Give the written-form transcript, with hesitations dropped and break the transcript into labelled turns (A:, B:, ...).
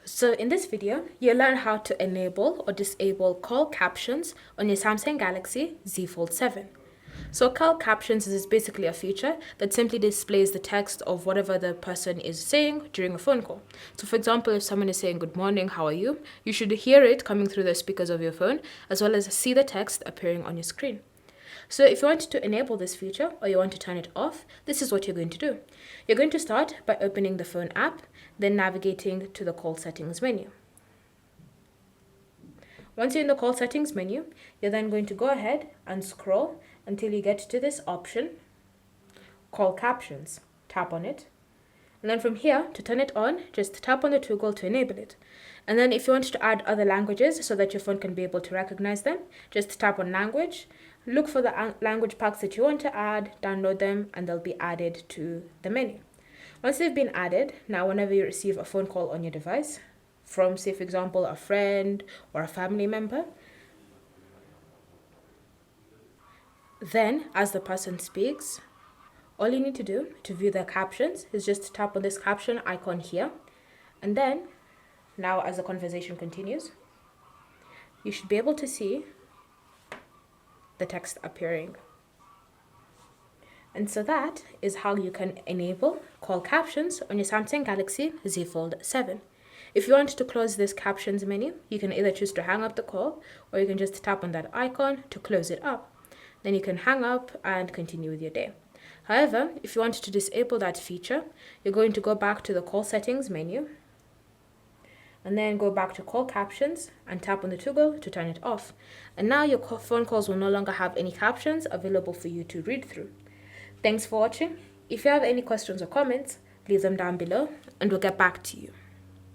A: So in this video, you'll learn how to enable or disable call captions on your Samsung Galaxy Z Fold 7. So Call Captions is basically a feature that simply displays the text of whatever the person is saying during a phone call. So for example, if someone is saying, "Good morning, how are you?" you should hear it coming through the speakers of your phone, as well as see the text appearing on your screen. So if you want to enable this feature or you want to turn it off, this is what you're going to do. You're going to start by opening the phone app, then navigating to the call settings menu. Once you're in the call settings menu, you're then going to go ahead and scroll until you get to this option, Call Captions. Tap on it. And then from here, to turn it on, just tap on the toggle to enable it. And then if you want to add other languages so that your phone can be able to recognize them, just tap on language, look for the language packs that you want to add, download them, and they'll be added to the menu. Once they've been added, now whenever you receive a phone call on your device, from say for example a friend or a family member, then as the person speaks, all you need to do to view the captions is just tap on this caption icon here, and then now as the conversation continues, you should be able to see the text appearing. And so that is how you can enable call captions on your Samsung Galaxy Z Fold 7. If you want to close this captions menu, you can either choose to hang up the call, or you can just tap on that icon to close it up. Then you can hang up and continue with your day. However, if you want to disable that feature, you're going to go back to the call settings menu, and then go back to call captions and tap on the toggle to turn it off. And now your phone calls will no longer have any captions available for you to read through. Thanks for watching. If you have any questions or comments, leave them down below and we'll get back to you.